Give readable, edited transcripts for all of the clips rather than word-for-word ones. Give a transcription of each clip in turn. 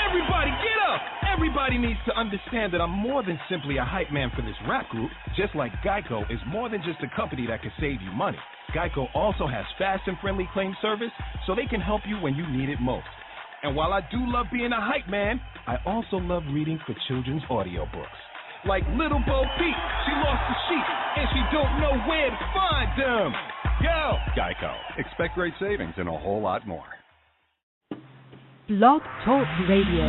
Everybody get up! Everybody needs to understand that I'm more than simply a hype man for this rap group, just like Geico is more than just a company that can save you money. Geico also has fast and friendly claim service, so they can help you when you need it most. And while I do love being a hype man, I also love reading for children's audiobooks. Like Little Bo Peep, she lost the sheep, and she don't know where to find them. Go! Geico. Expect great savings and a whole lot more. Blog Talk Radio.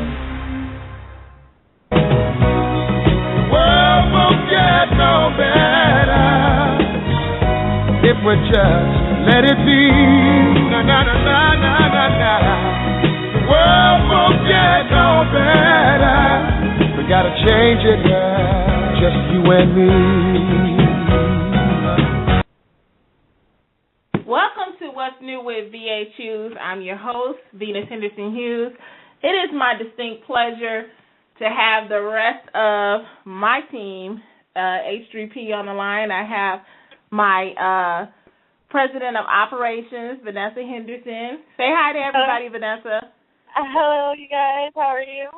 World won't get no better if we just let it be. Na na na na na na na. The world won't get no better. We gotta change it, girl. Just you and me. Welcome to What's New with VHHughes. I'm your host, Venus Henderson-Hughes. It is my distinct pleasure to have the rest of my team, H3P, on the line. I have my President of Operations, Vanessa Henderson. Say hi to everybody, Vanessa. Hello, you guys. How are you?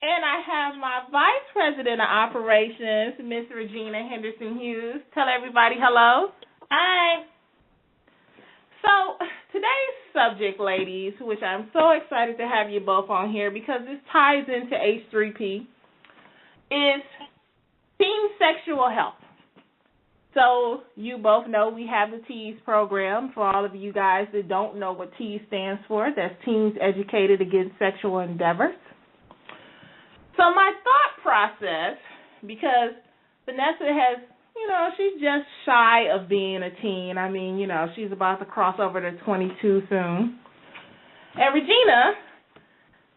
And I have my Vice President of Operations, Miss Regina Henderson-Hughes. Tell everybody hello. Hi. So today's subject, ladies, which I'm so excited to have you both on here because this ties into H3P, is teen sexual health. So you both know we have the TEAS program. For all of you guys that don't know what TEAS stands for, that's Teens Educated Against Sexual Endeavors. So my thought process, because Vanessa has, she's just shy of being a teen. I mean, she's about to cross over to 22 soon. And Regina,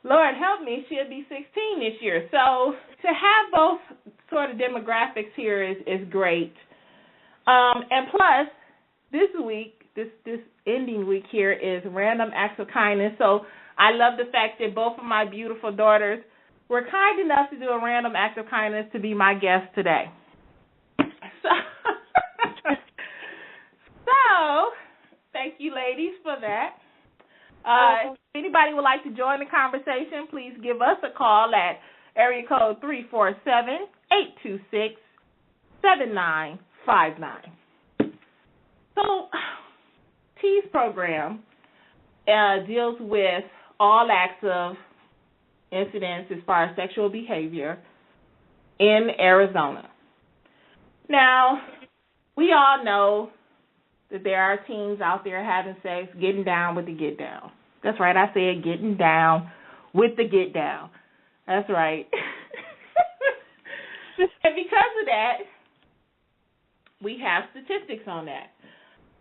Lord help me, she'll be 16 this year. So to have both sort of demographics here is great. And plus, this week, this ending week here is Random Acts of Kindness. So I love the fact that both of my beautiful daughters were kind enough to do a random act of kindness to be my guest today. So, thank you, ladies, for that. If anybody would like to join the conversation, please give us a call at area code 347-826-7959. So, TEAS program deals with all acts of incidents as far as sexual behavior in Arizona. Now, we all know that there are teens out there having sex, getting down with the get down. That's right, I said getting down with the get down. That's right. And because of that, we have statistics on that.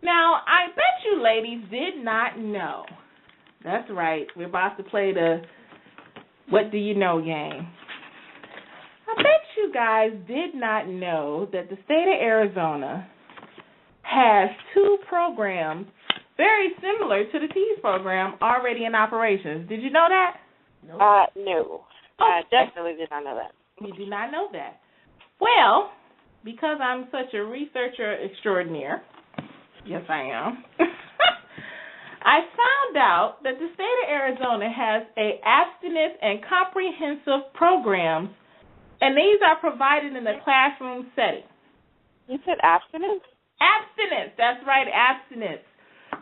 Now, I bet you ladies did not know. That's right, we're about to play the What Do You Know game. I bet you guys did not know that the state of Arizona has two programs very similar to the TEAS program already in operations. Did you know that? No. I definitely did not know that. You do not know that. Well, because I'm such a researcher extraordinaire, yes I am, I found out that the state of Arizona has a abstinence and comprehensive programs, and these are provided in a classroom setting. You said abstinence? Abstinence, that's right, abstinence.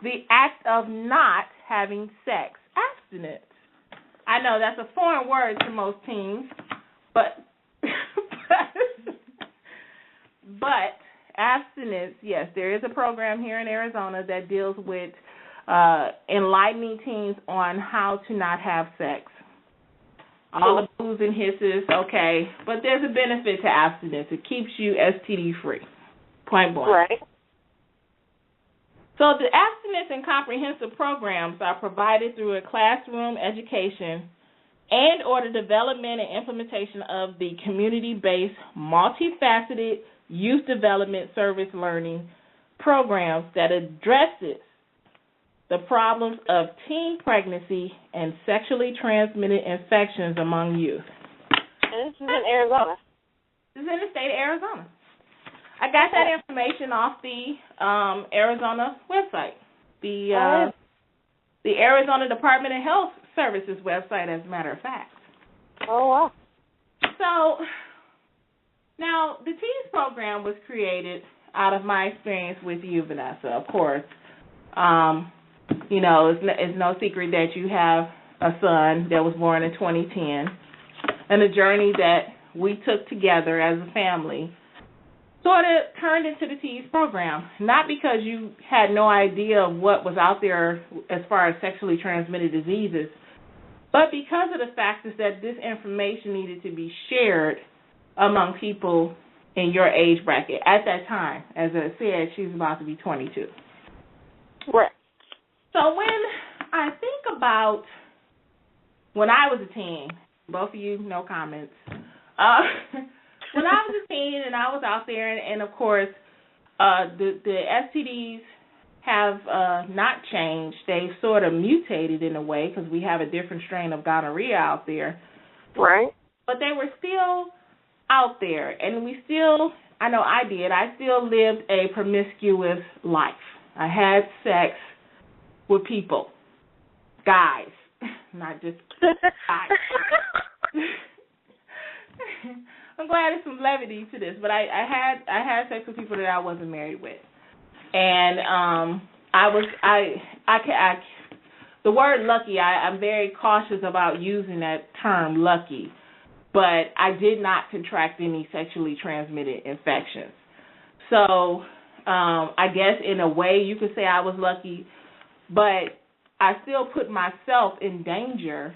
The act of not having sex. Abstinence. I know that's a foreign word to most teens, but abstinence, yes, there is a program here in Arizona that deals with enlightening teens on how to not have sex. All the boos and hisses, okay, but there's a benefit to abstinence. It keeps you STD free. Point blank. Right. So the abstinence and comprehensive programs are provided through a classroom education and or the development and implementation of the community-based, multifaceted youth development service learning programs that addresses the problems of teen pregnancy and sexually transmitted infections among youth. And this is in Arizona. This is in the state of Arizona. I got that information off the Arizona website. The Arizona Department of Health Services website, as a matter of fact. Oh, wow. So, now, the TEAS program was created out of my experience with you, Vanessa, of course. You know, it's no secret that you have a son that was born in 2010, and the journey that we took together as a family sort of turned into the TEAS program, not because you had no idea of what was out there as far as sexually transmitted diseases, but because of the fact is that this information needed to be shared among people in your age bracket at that time. As I said, she's about to be 22. Right. So when I think about when I was a teen, both of you, no comments. When I was a teen and I was out there, and of course, the STDs have not changed. They've sort of mutated in a way because we have a different strain of gonorrhea out there. Right. But they were still out there, and we still, I know I did, I still lived a promiscuous life. I had sex with people, guys, not just guys. I'm glad there's some levity to this, but I had sex with people that I wasn't married with, and the word lucky, I'm very cautious about using that term lucky, but I did not contract any sexually transmitted infections. So I guess in a way you could say I was lucky, but I still put myself in danger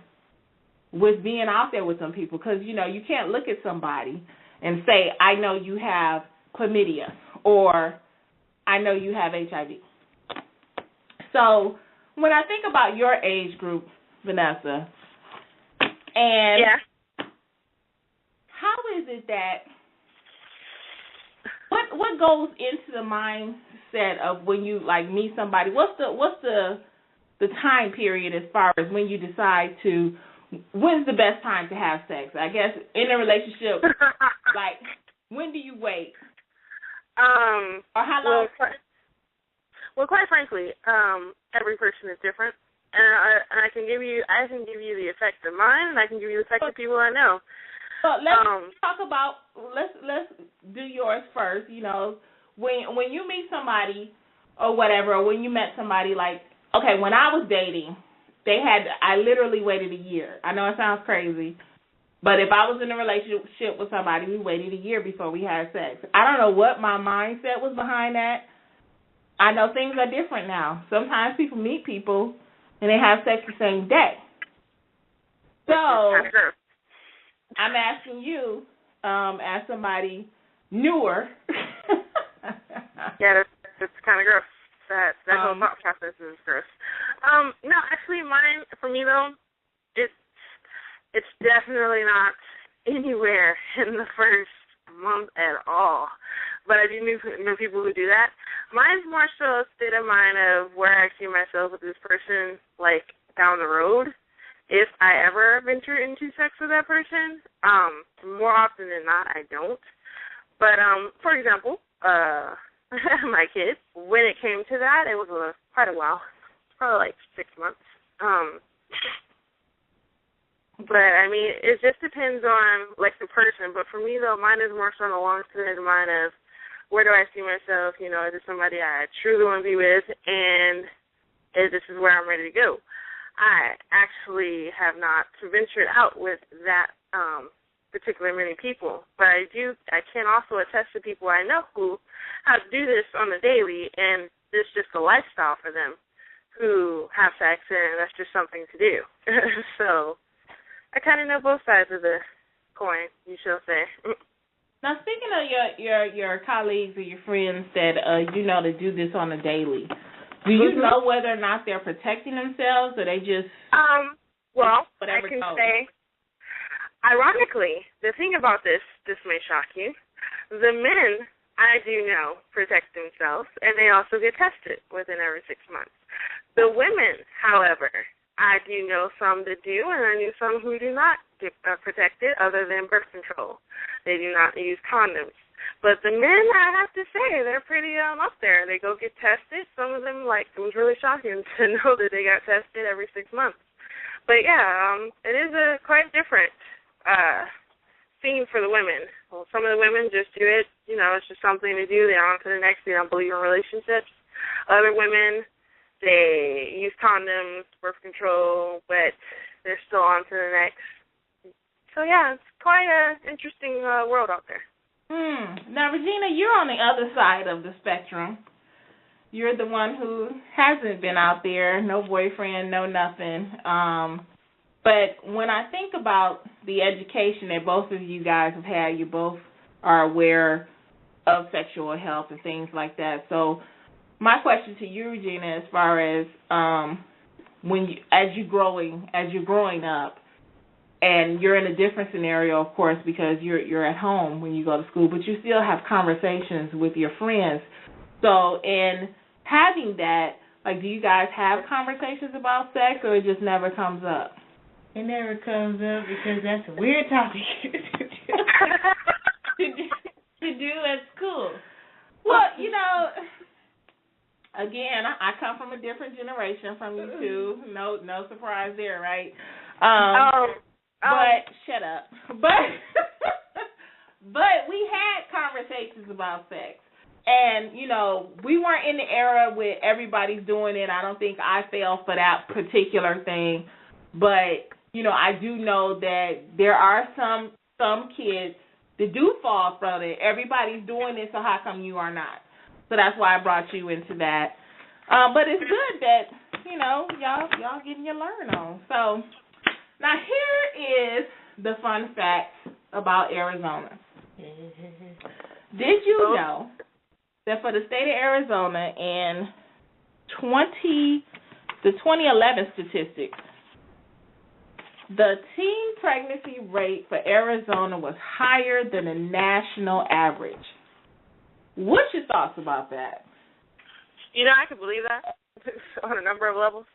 with being out there with some people because, you know, you can't look at somebody and say, I know you have chlamydia or I know you have HIV. So when I think about your age group, Vanessa, and how is it that what goes into the mindset of when you like meet somebody? What's the time period as far as when you decide to? When's the best time to have sex? I guess in a relationship, like when do you wait? Or how long? Well, quite frankly, every person is different, and I can give you the effect of mine, and I can give you the effect of people I know. Well, let's talk about let's do yours first. You know, when you meet somebody or whatever, or when you met somebody, like okay, when I was dating, I literally waited a year. I know it sounds crazy, but if I was in a relationship with somebody, we waited a year before we had sex. I don't know what my mindset was behind that. I know things are different now. Sometimes people meet people and they have sex the same day. So I'm asking you, as somebody newer. Yeah, that's kind of gross. That whole thought process is gross. No, actually, mine, for me, though, it's definitely not anywhere in the first month at all. But I do know people who do that. Mine's more so a state of mind of where I see myself with this person, like, down the road, if I ever venture into sex with that person. More often than not, I don't. But, for example, my kid, when it came to that, it was quite a while, probably like 6 months. But, I mean, it just depends on, like, the person. But for me, though, mine is more so on a long-standing mind of where do I see myself, you know, is it somebody I truly want to be with, and this is where I'm ready to go. I actually have not ventured out with that particular many people, but I can also attest to people I know who have to do this on the daily, and it's just a lifestyle for them who have sex, and that's just something to do. So I kind of know both sides of the coin, you shall say. Now, speaking of your colleagues or your friends that you know to do this on a daily, do you know whether or not they're protecting themselves or they just well, whatever I can goes? say, ironically, the thing about this may shock you, the men I do know protect themselves, and they also get tested within every 6 months. The women, however, I do know some that do, and I knew some who do not get protected other than birth control. They do not use condoms. But the men, I have to say, they're pretty up there. They go get tested. Some of them, like, it was really shocking to know that they got tested every 6 months. But yeah, it is a quite different scene for the women. Well, some of the women just do it, it's just something to do. They're on to the next. They don't believe in relationships. Other women, they use condoms, birth control, but they're still on to the next. So yeah, it's quite an interesting world out there. Now, Regina, you're on the other side of the spectrum. You're the one who hasn't been out there, no boyfriend, no nothing. But when I think about the education that both of you guys have had, you both are aware of sexual health and things like that. So my question to you, Regina, as far as as you're growing up, and you're in a different scenario, of course, because you're at home when you go to school, but you still have conversations with your friends. So in having that, do you guys have conversations about sex, or it just never comes up? It never comes up because that's a weird topic to do at school. Well, again, I come from a different generation from you two. No surprise there, right? But shut up. But we had conversations about sex. And, we weren't in the era where everybody's doing it. I don't think I fell for that particular thing. But, I do know that there are some kids that do fall from it. Everybody's doing it, so how come you are not? So that's why I brought you into that. But it's good that, y'all getting your learn on. So now here is the fun fact about Arizona. Did you know that for the state of Arizona in the 2011 statistics, the teen pregnancy rate for Arizona was higher than the national average? What's your thoughts about that? I could believe that on a number of levels,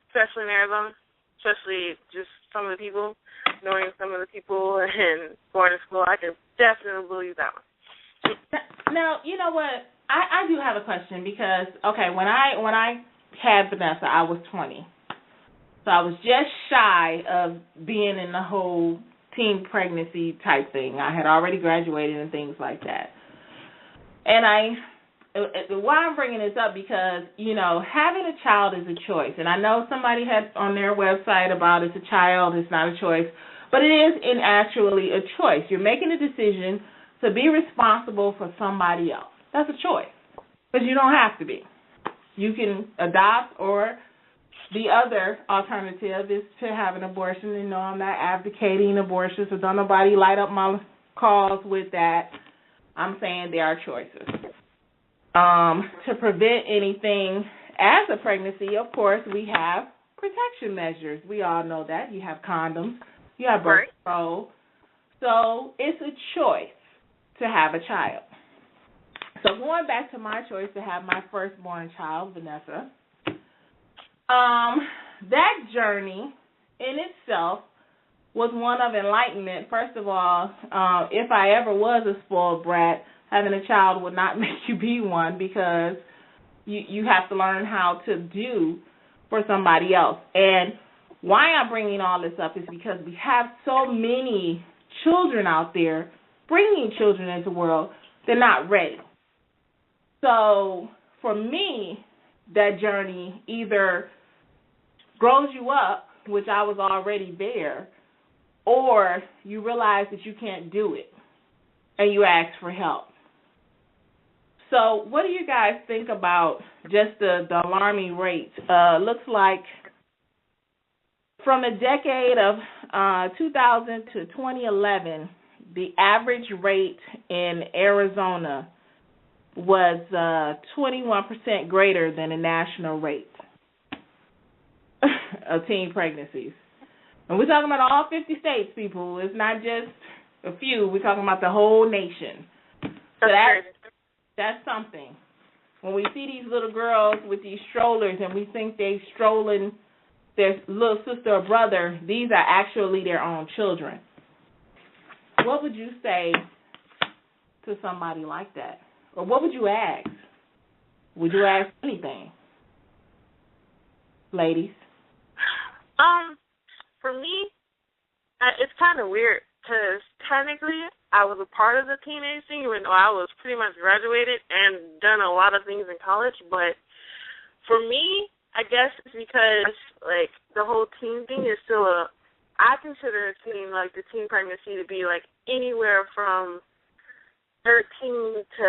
especially in Arizona, especially just some of the people, knowing some of the people and going to school. I could definitely believe that one. Now, you know what? I do have a question because, when I had Vanessa, I was 20. So I was just shy of being in the whole teen pregnancy type thing. I had already graduated and things like that. And why I'm bringing this up because, having a child is a choice. And I know somebody had on their website about it's a child, it's not a choice. But it is actually a choice. You're making a decision to be responsible for somebody else. That's a choice. Because you don't have to be. You can adopt, or the other alternative is to have an abortion. And no, I'm not advocating abortion, so don't nobody light up my calls with that. I'm saying there are choices. To prevent anything as a pregnancy, of course, we have protection measures. We all know that. You have condoms. You have birth control. So it's a choice to have a child. So going back to my choice to have my firstborn child, Vanessa, that journey in itself was one of enlightenment. First of all, if I ever was a spoiled brat, having a child would not make you be one because you have to learn how to do for somebody else. And why I'm bringing all this up is because we have so many children out there bringing children into the world, they're not ready. So for me, that journey either grows you up, which I was already there, or you realize that you can't do it and you ask for help. So what do you guys think about just the alarming rate? Looks like from the decade of 2000 to 2011, the average rate in Arizona was 21% greater than the national rate of teen pregnancies. And we're talking about all 50 states, people. It's not just a few. We're talking about the whole nation. So that's something. When we see these little girls with these strollers and we think they're strolling their little sister or brother, these are actually their own children. What would you say to somebody like that? Or what would you ask? Would you ask anything? Ladies? For me, it's kind of weird because technically I was a part of the teenage thing, even though I was pretty much graduated and done a lot of things in college. But for me, I guess it's because, like, the whole teen thing is still I consider a teen, like, the teen pregnancy to be, like, anywhere from 13 to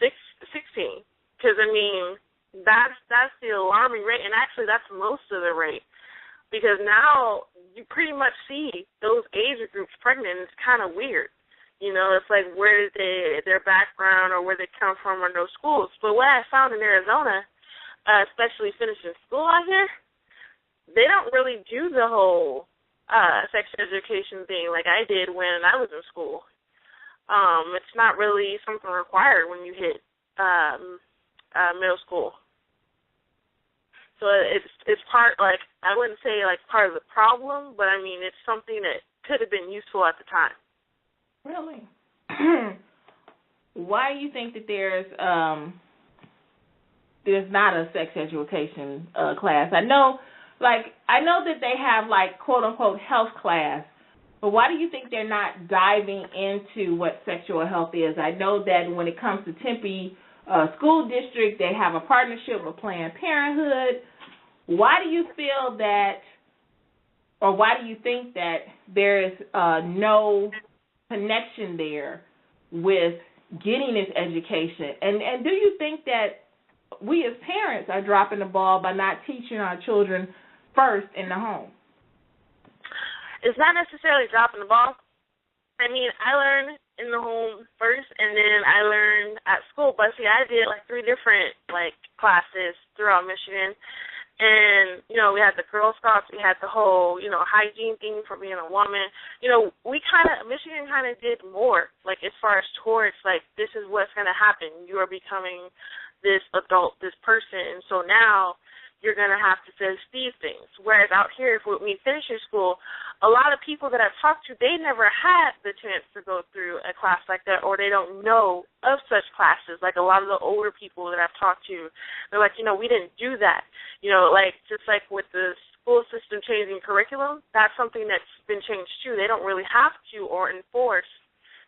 16. Because, I mean, that's the alarming rate, and actually that's most of the rate. Because now you pretty much see those age groups pregnant, and it's kind of weird. You know, it's like where did their background or where they come from or no schools. But what I found in Arizona, especially finishing school out here, they don't really do the whole sex education thing like I did when I was in school. It's not really something required when you hit middle school. So it's part, like, I wouldn't say like part of the problem, but I mean it's something that could have been useful at the time. Really? Why do you think that there's not a sex education class? I know that they have, like, quote unquote health class, but why do you think they're not diving into what sexual health is? I know that when it comes to Tempe School District, they have a partnership with Planned Parenthood. Why do you feel that, or why do you think that there is no connection there with getting this education? And do you think that we as parents are dropping the ball by not teaching our children first in the home? It's not necessarily dropping the ball. I mean, I learned in the home first, and then I learned at school. But see, I did like 3 different classes throughout Michigan, and we had the Girl Scouts, we had the whole hygiene thing for being a woman. Michigan kind of did more as far as towards this is what's going to happen. You are becoming this adult, this person, and so now you're going to have to face these things. Whereas out here, when we finish in school, a lot of people that I've talked to, they never had the chance to go through a class like that, or they don't know of such classes. Like a lot of the older people that I've talked to, they're like, we didn't do that. Just like with the school system changing curriculum, that's something that's been changed too. They don't really have to or enforce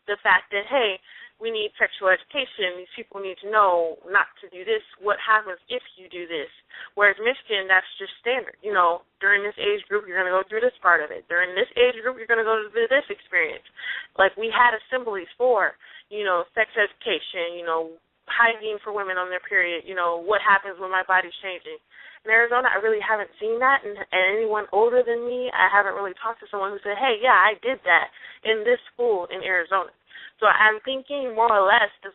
the fact that, hey, we need sexual education. These people need to know not to do this. What happens if you do this? Whereas Michigan, that's just standard. During this age group, you're going to go through this part of it. During this age group, you're going to go through this experience. Like we had assemblies for, sex education, hygiene for women on their period, what happens when my body's changing. In Arizona, I really haven't seen that, and anyone older than me, I haven't really talked to someone who said, hey, yeah, I did that in this school in Arizona. So I'm thinking more or less is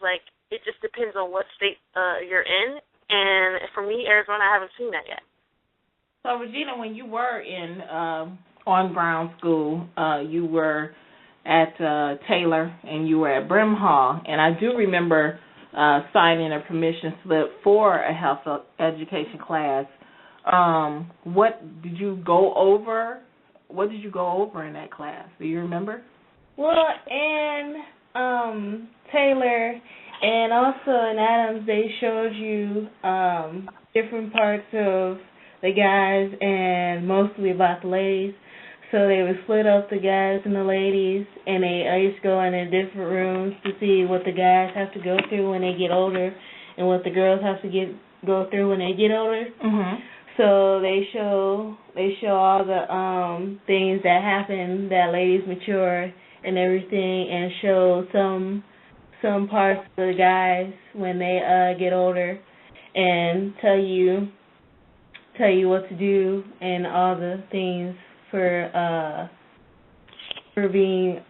it just depends on what state you're in. And for me, Arizona, I haven't seen that yet. So, Regina, when you were in on-ground school, you were at Taylor and you were at Brim Hall. And I do remember signing a permission slip for a health education class. What did you go over? What did you go over in that class? Do you remember? Well, in Taylor and also in Adams, they showed you different parts of the guys and mostly about the ladies. So they would split up the guys and the ladies, and they used to go in different rooms to see what the guys have to go through when they get older and what the girls have to go through when they get older. Mm-hmm. So they show all the things that happen that ladies mature and everything, and show some parts of the guys when they get older, and tell you what to do and all the things for being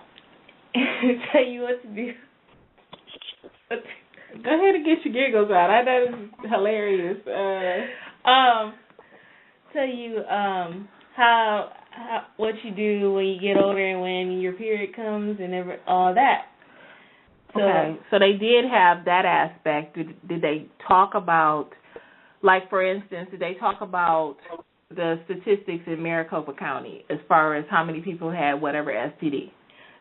tell you what to do. Go ahead and get your giggles out. I know this is hilarious. Tell you how what you do when you get older and when your period comes and all that. Okay, so they did have that aspect. Did they talk about, for instance, did they talk about the statistics in Maricopa County as far as how many people had whatever STD?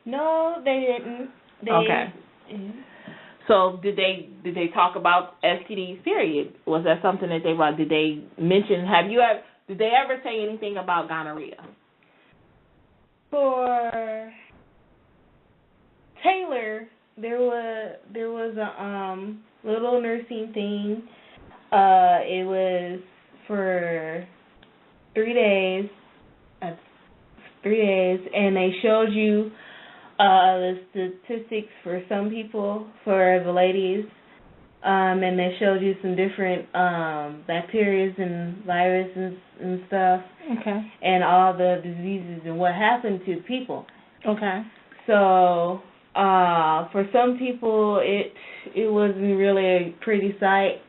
No, they didn't. Okay. Mm-hmm. So did they talk about STDs, period? Was that something that did they mention? did they ever say anything about gonorrhea? For Taylor, there was a little nursing thing. It was for 3 days. 3 days, and they showed you the statistics for some people, for the ladies, and they showed you some different bacteria and viruses and stuff, Okay. and all the diseases and what happened to people. Okay. So for some people, it wasn't really a pretty sight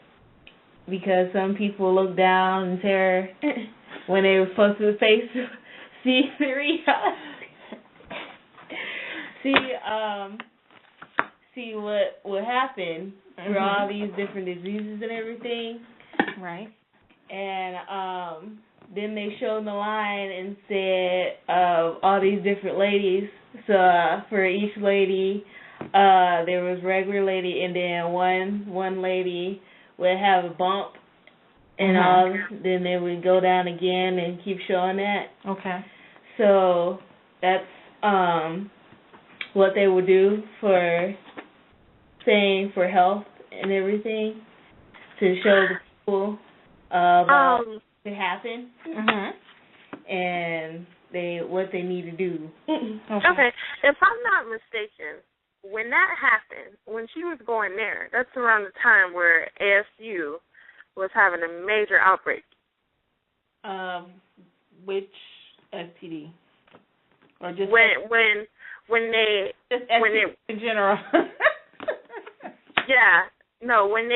because some people looked down in terror when they were supposed to see what happened for all these different diseases and everything. Right. And then they showed the line and said all these different ladies. So for each lady, there was regular lady, and then one lady would have a bump, and all. Then they would go down again and keep showing that. Okay. So that's what they would do for saying for health and everything, to show the people what happened and what they need to do. Okay. If I'm not mistaken, when that happened, when she was going there, that's around the time where ASU was having a major outbreak. Which STD? Or just when they in general. Yeah. No, when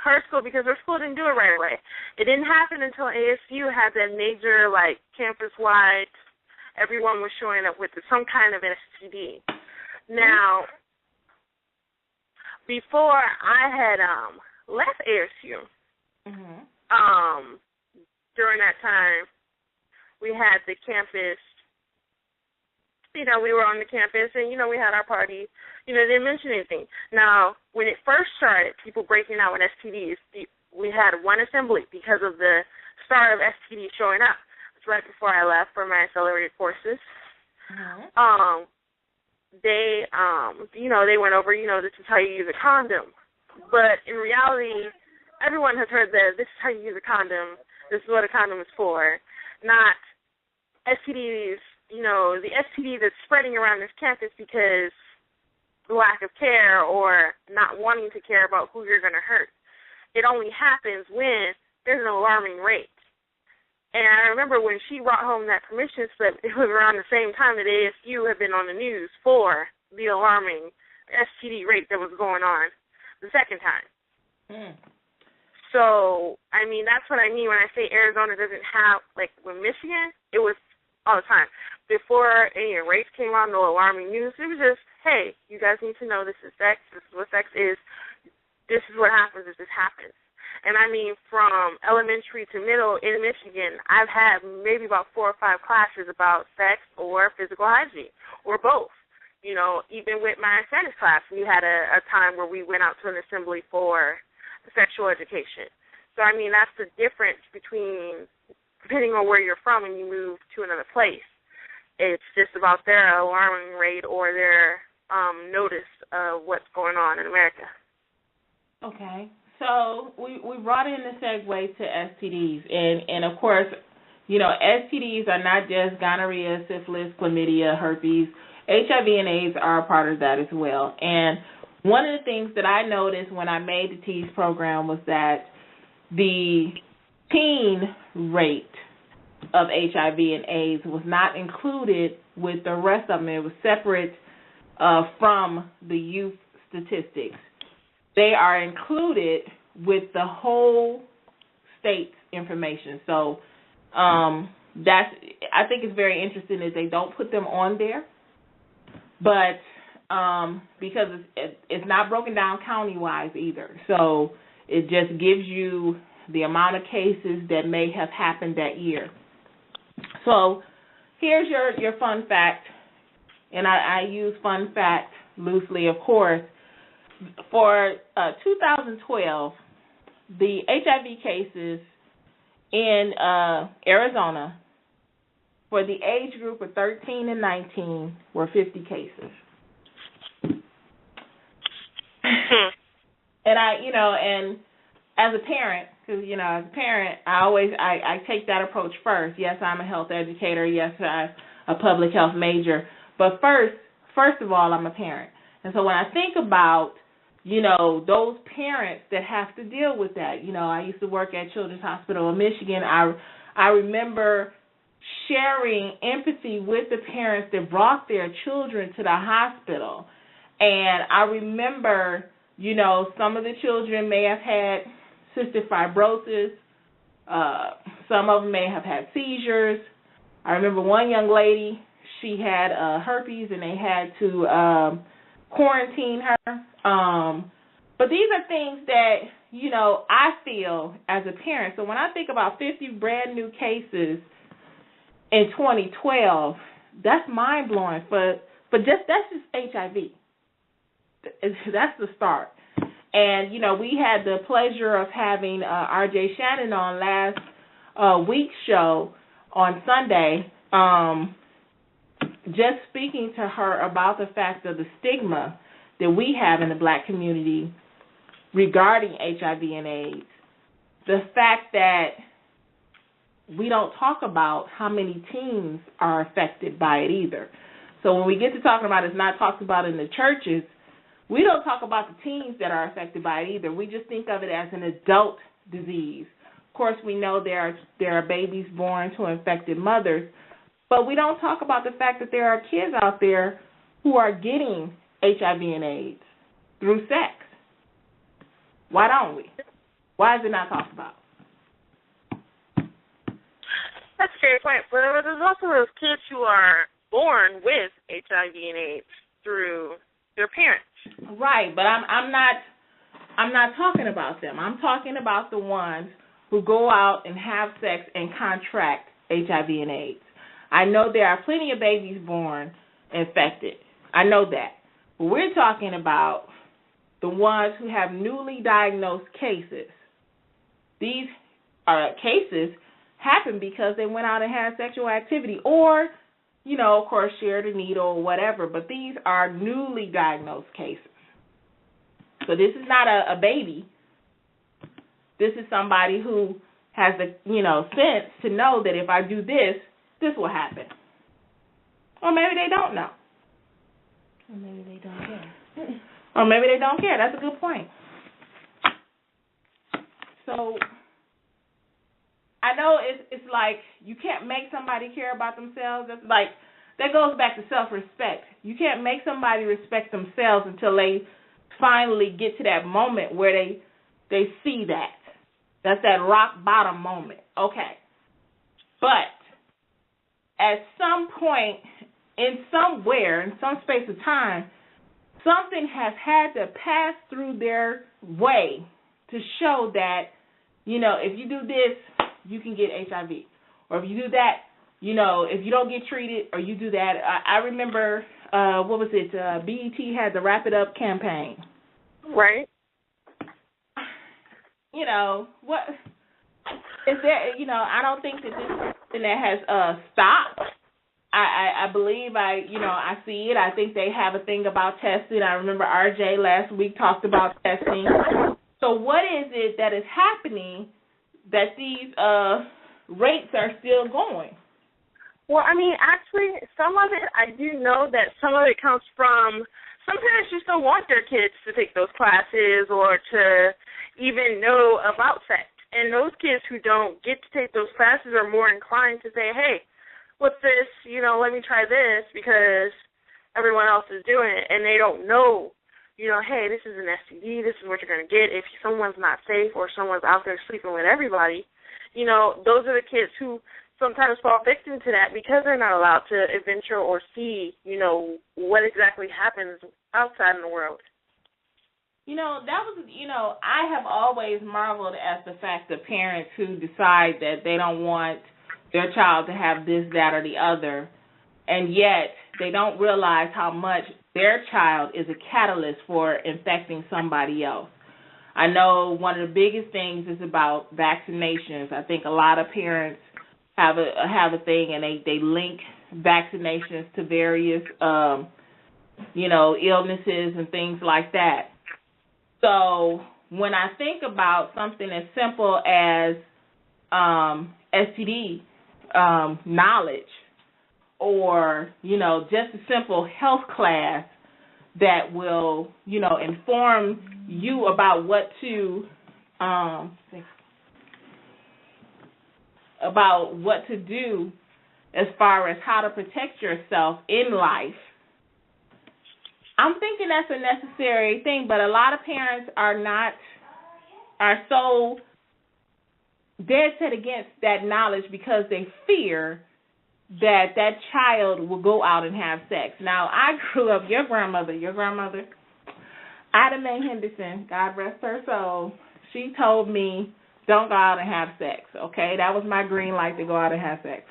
her school, because her school didn't do it right away. It didn't happen until ASU had that major, like, campus-wide, everyone was showing up with some kind of STD. Now, before I had left ASU, during that time, we had the campus, we were on the campus, and, we had our party. They didn't mention anything. Now, when it first started, people breaking out with STDs, we had one assembly because of the start of STDs showing up. It's right before I left for my accelerated courses. They went over, this is how you use a condom. But in reality, everyone has heard that this is how you use a condom. This is what a condom is for. Not STDs, the STD that's spreading around this campus because lack of care or not wanting to care about who you're going to hurt. It only happens when there's an alarming rate. And I remember when she brought home that permission slip, it was around the same time that ASU had been on the news for the alarming STD rate that was going on the second time. So, that's what I mean when I say Arizona doesn't have, like, with Michigan, it was all the time. Before any race came on, no alarming news, it was just, hey, you guys need to know this is sex, this is what sex is, this is what happens if this happens. And from elementary to middle in Michigan, I've had maybe about 4 or 5 classes about sex or physical hygiene, or both. Even with my aesthetics class, we had a time where we went out to an assembly for sexual education. So, that's the difference between, depending on where you're from and you move to another place. It's just about their alarming rate or their notice of what's going on in America. Okay. So we brought in the segue to STDs. And of course, STDs are not just gonorrhea, syphilis, chlamydia, herpes. HIV and AIDS are a part of that as well. And one of the things that I noticed when I made the TEAS program was that the teen rate of HIV and AIDS was not included with the rest of them. It was separate from the youth statistics. They are included with the whole state's information. So I think it's very interesting that they don't put them on there, but because it's not broken down county-wise either. So it just gives you the amount of cases that may have happened that year. So here's your fun fact, and I use fun fact loosely, of course. For 2012, the HIV cases in Arizona, for the age group of 13 and 19, were 50 cases. And and as a parent, because, as a parent, I take that approach first. Yes, I'm a health educator. Yes, I'm a public health major. But first of all, I'm a parent. And so when I think about, those parents that have to deal with that, I used to work at Children's Hospital in Michigan. I remember sharing empathy with the parents that brought their children to the hospital. And I remember, some of the children may have had cystic fibrosis. Some of them may have had seizures. I remember one young lady, she had herpes, and they had to quarantine her. But these are things that, I feel as a parent. So when I think about 50 brand new cases in 2012, that's mind-blowing. That's just HIV. That's the start. And, we had the pleasure of having R.J. Shannon on last week's show on Sunday, just speaking to her about the fact of the stigma that we have in the black community regarding HIV and AIDS. The fact that we don't talk about how many teens are affected by it either. So when we get to talking about it's not talked about in the churches, we don't talk about the teens that are affected by it either. We just think of it as an adult disease. Of course, we know there are babies born to infected mothers, but we don't talk about the fact that there are kids out there who are getting HIV and AIDS through sex. Why don't we? Why is it not talked about? That's a fair point. But there's also those kids who are born with HIV and AIDS through their parents. Right, but I'm not talking about them. I'm talking about the ones who go out and have sex and contract HIV and AIDS. I know there are plenty of babies born infected. I know that. But we're talking about the ones who have newly diagnosed cases. These cases happen because they went out and had sexual activity or, of course, shared a needle or whatever. But these are newly diagnosed cases. So this is not a baby. This is somebody who has the, sense to know that if I do this will happen. Or maybe they don't know. Or maybe they don't care. Or maybe they don't care. That's a good point. So I know it's like you can't make somebody care about themselves. That's like that goes back to self-respect. You can't make somebody respect themselves until they finally get to that moment where they see that. That's that rock bottom moment. Okay. But at some point, in somewhere, in some space of time, something has had to pass through their way to show that, if you do this, you can get HIV. Or if you do that, if you don't get treated or you do that. I remember, what was it? BET had the Wrap It Up campaign. Right. What is there? I don't think that this is something that has stopped. I believe I see it. I think they have a thing about testing. I remember RJ last week talked about testing. So what is it that is happening that these rates are still going? Well, actually, some of it, I do know that some of it comes from some parents just don't want their kids to take those classes or to even know about sex. And those kids who don't get to take those classes are more inclined to say, hey, what's this? Let me try this because everyone else is doing it. And they don't know, hey, this is an STD. This is what you're going to get if someone's not safe or someone's out there sleeping with everybody. Those are the kids who sometimes fall victim to that because they're not allowed to adventure or see, what exactly happens outside in the world. That was, I have always marveled at the fact of parents who decide that they don't want their child to have this, that, or the other, and yet they don't realize how much their child is a catalyst for infecting somebody else. I know one of the biggest things is about vaccinations. I think a lot of parents have a thing, and they link vaccinations to various illnesses and things like that. So when I think about something as simple as STD knowledge, or just a simple health class that will inform you about what to do as far as how to protect yourself in life, I'm thinking that's a necessary thing. But a lot of parents are so dead set against that knowledge because they fear that child will go out and have sex. Now, I grew up, your grandmother, Ida Mae Henderson, God rest her soul, she told me, don't go out and have sex, okay? That was my green light to go out and have sex.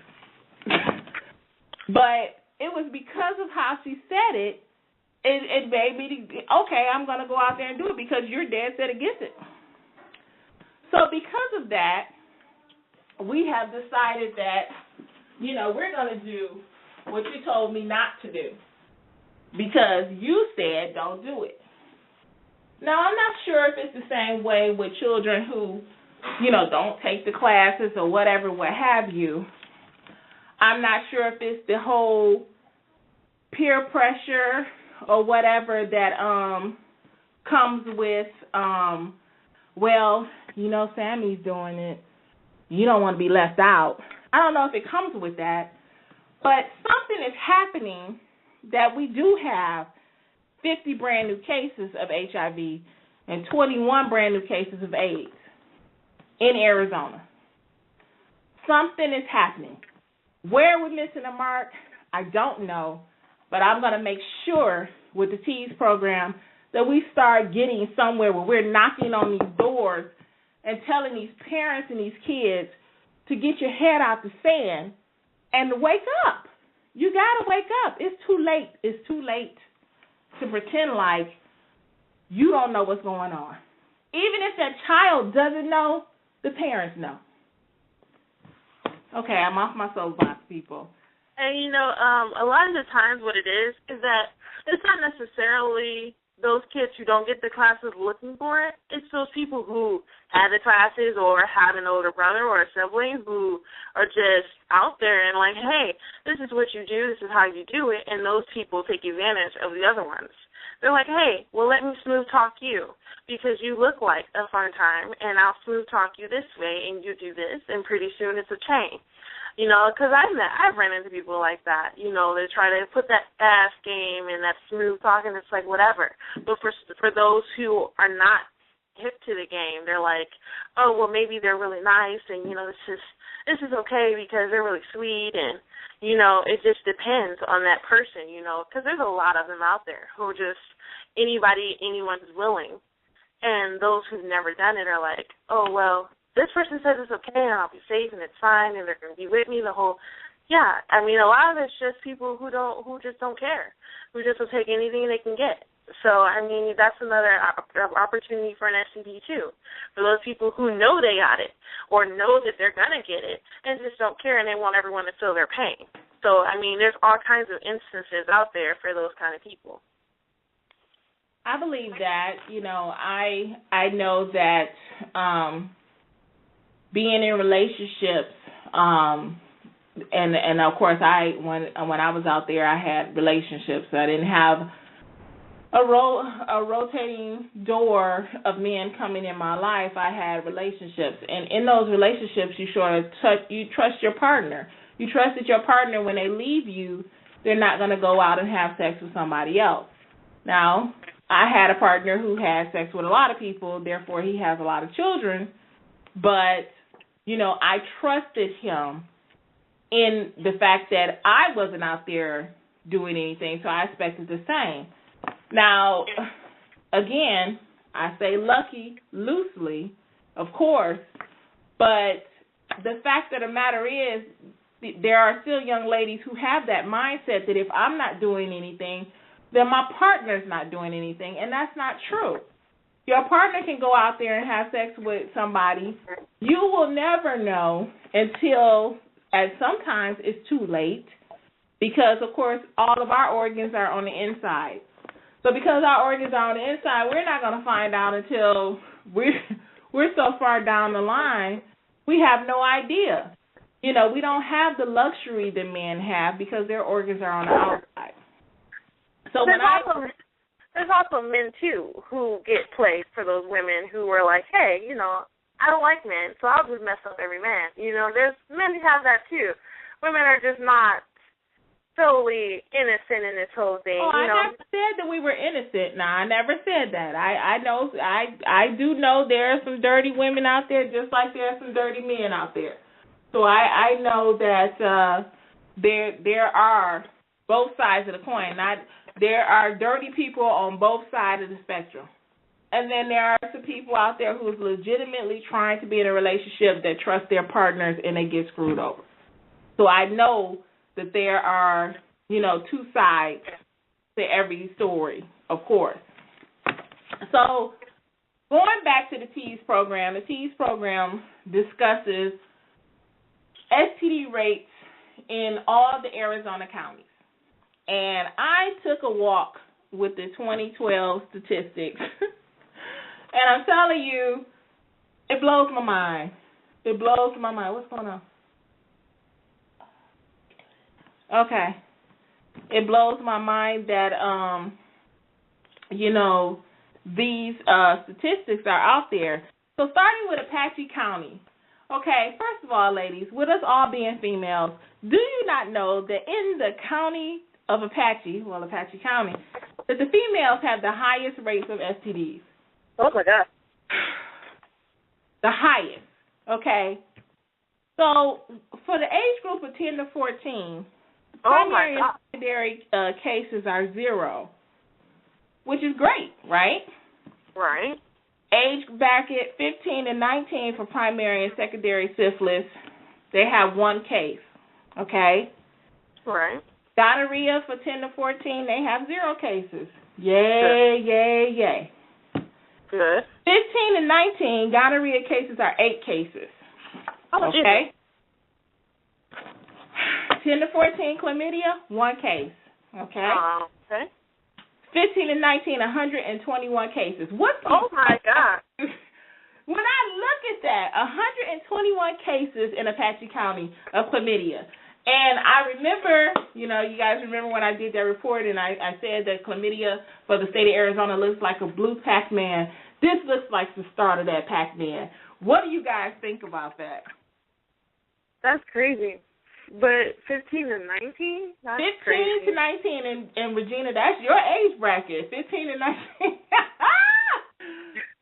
But it was because of how she said it, it made me, okay, I'm going to go out there and do it because you're dead set against it. So because of that, we have decided that, we're going to do what you told me not to do because you said don't do it. Now, I'm not sure if it's the same way with children who, don't take the classes or whatever, what have you. I'm not sure if it's the whole peer pressure or whatever that comes with, Sammy's doing it. You don't want to be left out. I don't know if it comes with that, but something is happening that we do have 50 brand new cases of HIV and 21 brand new cases of AIDS in Arizona. Something is happening. Where we're missing a mark, I don't know, but I'm going to make sure with the TEAS program that we start getting somewhere where we're knocking on these doors and telling these parents and these kids to get your head out the sand and wake up. You got to wake up. It's too late. It's too late to pretend like you don't know what's going on. Even if that child doesn't know, the parents know. Okay, I'm off my soapbox, people. And, a lot of the times what it is that it's not necessarily those kids who don't get the classes looking for it. It's those people who have the classes or have an older brother or a sibling who are just out there and like, hey, this is what you do, this is how you do it, and those people take advantage of the other ones. They're like, hey, well, let me smooth talk you because you look like a fun time, and I'll smooth talk you this way, and you do this, and pretty soon it's a chain. Because I've ran into people like that. They try to put that fast game and that smooth talking. It's like whatever. But for those who are not hip to the game, they're like, oh, well, maybe they're really nice, and this is okay because they're really sweet, and it just depends on that person. Because there's a lot of them out there who are just anyone's willing, and those who've never done it are like, oh well. This person says it's okay and I'll be safe and it's fine and they're going to be with me the whole, yeah. I mean, a lot of it's just people who just don't care, who just will take anything they can get. So, I mean, that's another opportunity for an STD too, for those people who know they got it or know that they're going to get it and just don't care and they want everyone to feel their pain. So, I mean, there's all kinds of instances out there for those kind of people. I believe that, I know that being in relationships, and of course, when I was out there, I had relationships. I didn't have a rotating door of men coming in my life. I had relationships, and in those relationships, you trust your partner. You trust that your partner, when they leave you, they're not going to go out and have sex with somebody else. Now, I had a partner who had sex with a lot of people, therefore he has a lot of children, but I trusted him in the fact that I wasn't out there doing anything, so I expected the same. Now, again, I say lucky loosely, of course, but the fact of the matter is there are still young ladies who have that mindset that if I'm not doing anything, then my partner's not doing anything, and that's not true. Your partner can go out there and have sex with somebody. You will never know until, and sometimes it's too late, because, of course, all of our organs are on the inside. So because our organs are on the inside, we're not going to find out until we're so far down the line, we have no idea. You know, we don't have the luxury that men have because their organs are on the outside. So there's also men, too, who get played for those women who were like, hey, you know, I don't like men, so I'll just mess up every man. You know, there's men who have that, too. Women are just not solely innocent in this whole thing. Oh, I never said that we were innocent. No, I never said that. I know, I do know there are some dirty women out there just like there are some dirty men out there. So I know that there are both sides of the coin. There are dirty people on both sides of the spectrum. And then there are some people out there who's legitimately trying to be in a relationship that trust their partners and they get screwed over. So I know that there are, you know, two sides to every story, of course. So going back to the TEAS program, the TEAS program discusses STD rates in all the Arizona counties. And I took a walk with the 2012 statistics. And I'm telling you, it blows my mind. It blows my mind. What's going on? Okay. It blows my mind that, you know, these statistics are out there. So starting with Apache County. Okay, first of all, ladies, with us all being females, do you not know that in the county of Apache County, that the females have the highest rates of STDs? Oh, my God. The highest, okay? So for the age group of 10 to 14, primary and secondary cases are 0, which is great, right? Right. Age bracket 15 and 19 for primary and secondary syphilis, they have 1 case, okay? Right. Gonorrhea for 10 to 14, they have 0 cases. Yay, yay, yay. Good. 15 and 19, gonorrhea cases are 8 cases. Oh, okay? 10 to 14, chlamydia, 1 case. Okay? Okay. 15 and 19, 121 cases. Oh, my God. When I look at that, 121 cases in Apache County of chlamydia. And I remember, you know, you guys remember when I did that report and I said that chlamydia for the state of Arizona looks like a blue Pac-Man. This looks like the start of that Pac-Man. What do you guys think about that? That's crazy. But 15 to 19? That's 15 crazy. to 19, and Regina, that's your age bracket, 15 to 19. 15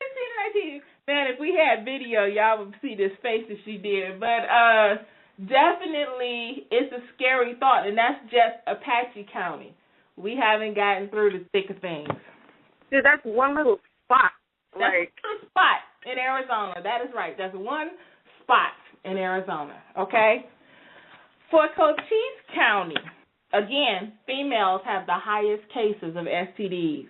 to 19. Man, if we had video, y'all would see this face that she did. But definitely it's a scary thought, and that's just Apache County. We haven't gotten through the thick of things. Dude, that's one little spot. That's one spot in Arizona. That is right. That's one spot in Arizona, okay? For Cochise County, again, females have the highest cases of STDs.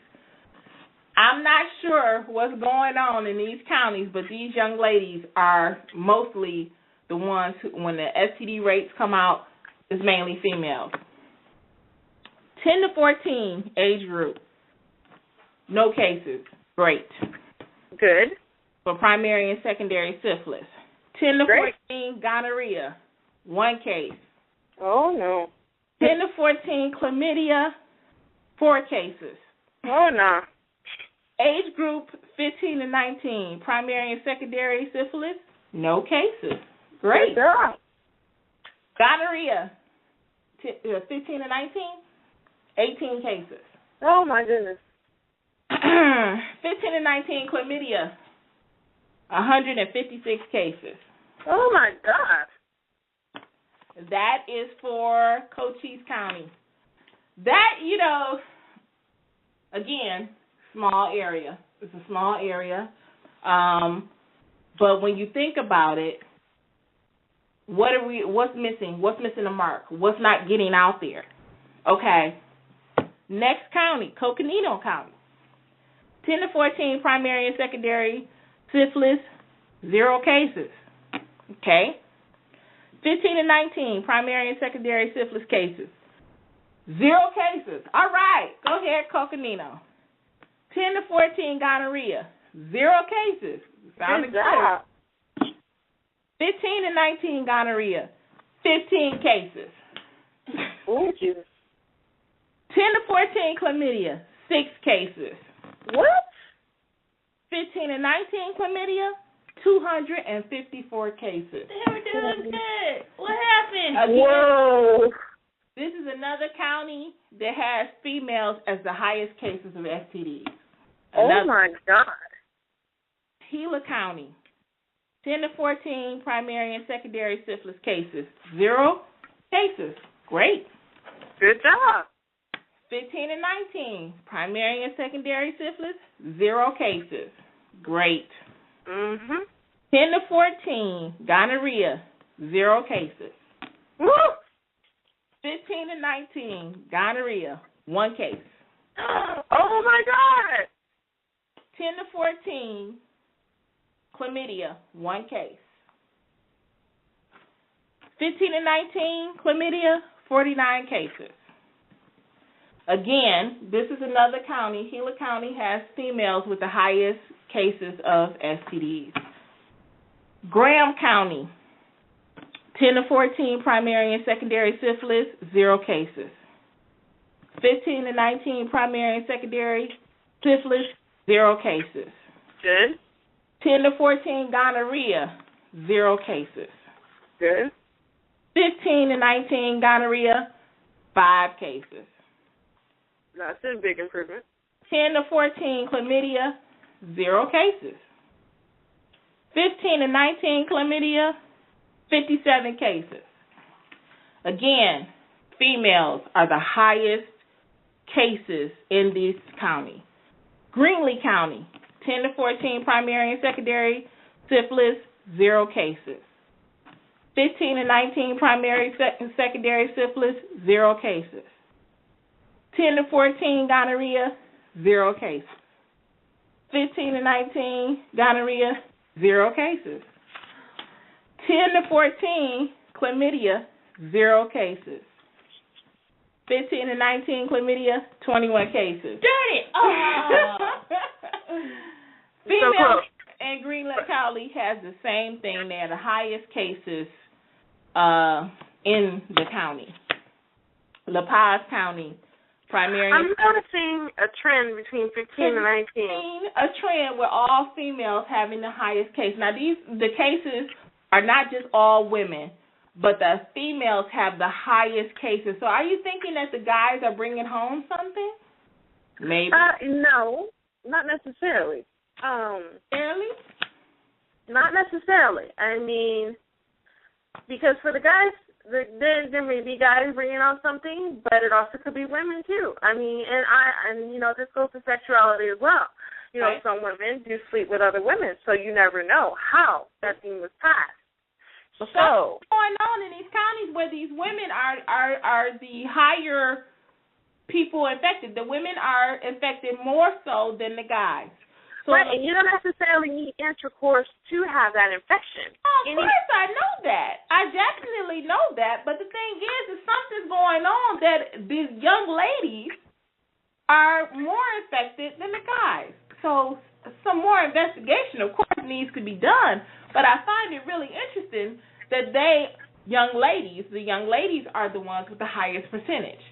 I'm not sure what's going on in these counties, but these young ladies are mostly the ones who, when the STD rates come out, it's mainly females. 10 to 14 age group, no cases. Great. Good. For primary and secondary syphilis. 10 to Great. 14 gonorrhea, 1 case. Oh, no. 10 to 14 chlamydia, 4 cases. Oh, no. Age group 15 to 19, primary and secondary syphilis, no cases. Great. Good job. Gonorrhea, 15 to 19, 18 cases. Oh, my goodness. 15 to 19, chlamydia, 156 cases. Oh, my God. That is for Cochise County. That, you know, again, small area. It's a small area. But when you think about it, what's missing? What's missing the mark? What's not getting out there? Okay. Next county, Coconino County. 10 to 14, primary and secondary syphilis, 0 cases. Okay. 15 to 19, primary and secondary syphilis cases, 0 cases. All right. Go ahead, Coconino. 10 to 14, gonorrhea, 0 cases. Sounded good. 15 to 19, gonorrhea, 15 cases. Oh, Jesus. 10 to 14, chlamydia, 6 cases. What? 15 to 19, chlamydia, 254 cases. They were doing good. What happened? Again, Whoa. this is another county that has females as the highest cases of STDs. Oh, my God. Gila County, 10 to 14, primary and secondary syphilis cases, 0 cases. Great. Good job. 15 and 19, primary and secondary syphilis, 0 cases. Great. 10 to 14, gonorrhea, 0 cases. Woo! 15 to 19, gonorrhea, 1 case. Oh, my God. 10 to 14, chlamydia, 1 case. 15 to 19, chlamydia, 49 cases. Again, this is another county. Gila County has females with the highest cases of STDs. Graham County, 10 to 14, primary and secondary syphilis, 0 cases. 15 to 19, primary and secondary syphilis, 0 cases. Good. 10 to 14, gonorrhea, 0 cases. Good. 15 to 19, gonorrhea, 5 cases. That's a big improvement. 10 to 14, chlamydia, 0 cases. 15 to 19, chlamydia, 57 cases. Again, females are the highest cases in this county. Greenlee County, 10 to 14, primary and secondary syphilis, 0 cases. 15 to 19, primary and secondary syphilis, 0 cases. 10 to 14, gonorrhea, 0 cases. 15 to 19, gonorrhea, 0 cases. 10 to 14, chlamydia, 0 cases. 15 to 19, chlamydia, 21 cases. Darn it! Oh. Females in Greenland County has the same thing. They're the highest cases in the county. La Paz County, primary. I'm noticing a trend between 15 and 19. A trend with all females having the highest case. Now, the cases are not just all women, but the females have the highest cases. So are you thinking that the guys are bringing home something? Maybe. No, not necessarily. Fairly? Not necessarily. I mean, because for the guys, there may be guys bringing on something, but it also could be women too. I mean, and you know, this goes to sexuality as well. You know, right. Some women do sleep with other women, so you never know how that thing was passed. So what's going on in these counties where these women are the higher people infected? The women are infected more so than the guys. So right, and you don't necessarily need intercourse to have that infection. Oh, of course I know that. I definitely know that. But the thing is something's going on that these young ladies are more infected than the guys. So some more investigation, of course, needs to be done. But I find it really interesting that the young ladies are the ones with the highest percentage.